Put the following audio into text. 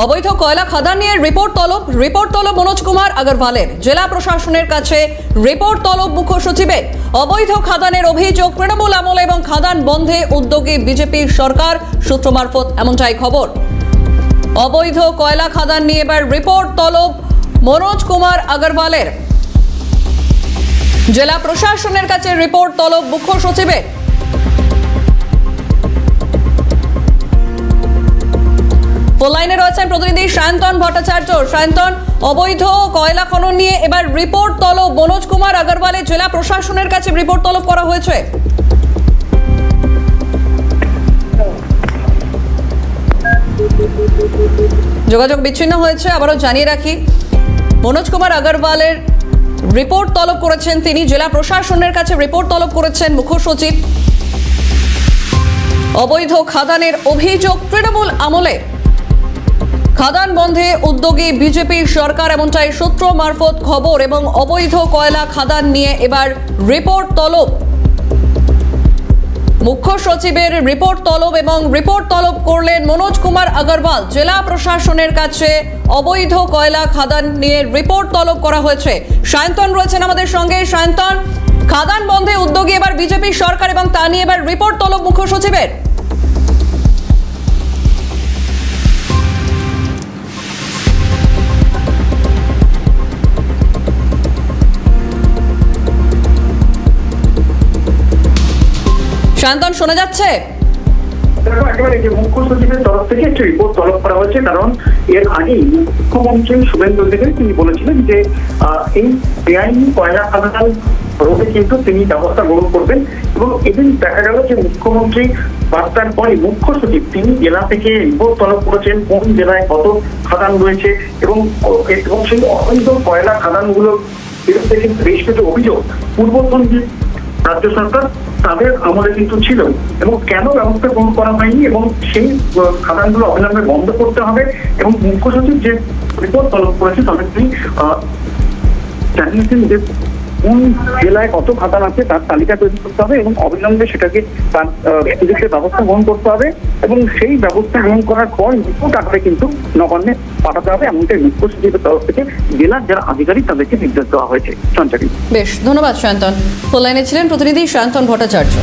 অবৈধ কয়লা খাদান নিয়ে রিপোর্ট তলব মনোজ কুমার আগরওয়ালের। জেলা প্রশাসনের কাছে রিপোর্ট তলব মুখ্য সচিবের। অবৈধ খাদানের অভিযোগ তৃণমূল আমলে এবং খাদান বন্ধে উদ্যোগী বিজেপির সরকার সূত্র মারফত এমনটাই খবর। অবৈধ কয়লা খাদান নিয়ে এবার রিপোর্ট তলব মনোজ কুমার আগরওয়ালের। জেলা প্রশাসনের কাছে রিপোর্ট তলব মুখ্য সচিবের। ফোন লাইনে রয়েছেন প্রতিনিধি সায়ন্তন ভট্টাচার্য। সায়ন্তন, অবৈধ কয়লা খনন নিয়ে এবার রিপোর্ট তলব মনোজ কুমার আগরওয়ালের। জেলা প্রশাসনের কাছে রিপোর্ট তলব করা হয়েছে। যোগাযোগ বিচ্ছিন্ন হয়েছে, আবারও জানিয়ে রাখি মনোজ কুমার আগরওয়ালের রিপোর্ট তলব করেছেন তিনি। জেলা প্রশাসনের কাছে রিপোর্ট তলব করেছেন মুখ্য সচিব। অবৈধ খাদানের অভিযোগ তৃণমূল আমলে, খাদান বন্ধে উদ্যোগী বিজেপির সরকার এমনটাই সূত্র মারফত খবর। এবং অবৈধ কয়লা খাদান নিয়ে এবার রিপোর্ট তলব মুখ্য সচিবের। রিপোর্ট তলব এবং রিপোর্ট তলব করলেন মনোজ কুমার আগরওয়াল। জেলা প্রশাসনের কাছে অবৈধ কয়লা খাদান নিয়ে রিপোর্ট তলব করা হয়েছে। সায়ন্তন রয়েছেন আমাদের সঙ্গে। সায়ন্তন, খাদান বন্ধে উদ্যোগী এবার বিজেপির সরকার এবং তা নিয়ে এবার রিপোর্ট তলব মুখ্য সচিবের। সায়ন্তন, শোনা যাচ্ছে? একেবারে মুখ্য সচিবের তরফ থেকে একটি রিপোর্ট তলব করা হয়েছে, কারণ এর আগেই মুখ্যমন্ত্রী শুভেন্দু অধিকারী তিনি বলেছিলেন যে এই বেআইনি কয়লা খাদান রোধে কিন্তু তিনি ব্যবস্থা গ্রহণ করবেন। এবং এদিন দেখা গেল যে মুখ্যমন্ত্রী বার্তার পরে মুখ্য সচিব তিনি জেলা থেকে রিপোর্ট তলব করেছেন কোন জেলায় কত খাদান রয়েছে এবং সেই অবৈধ কয়লা খাদানগুলোর বিরুদ্ধে কিন্তু বেশ কিছু অভিযোগ পূর্বতন রাজ্য সরকার তাদের আমলে কিন্তু ছিল এবং কেন ব্যবস্থা গ্রহণ করা হয়নি এবং সেই খাদানগুলো অবিলম্বে বন্ধ করতে হবে। এবং মুখ্য সচিব যে রিপোর্ট তলব করেছে তাদের তিনি জানিয়েছেন যে কোন জেলায় কত খাদান আছে তার তালিকা তৈরি করতে হবে এবং অবিলম্বে সেটাকে তার ব্যবস্থা গ্রহণ করতে হবে এবং সেই ব্যবস্থা গ্রহণ করার পর রিপোর্ট আকারে কিন্তু নবান্নে পাঠাতে হবে। এমনটাই মুখ্য সচিবের তরফ থেকে জেলার যারা আধিকারিক তাদেরকে নির্দেশ দেওয়া হয়েছে। সঞ্চারী, বেশ, ধন্যবাদ সায়ন্তন। ফোন লাইনে ছিলেন প্রতিনিধি সায়ন্তন ভট্টাচার্য।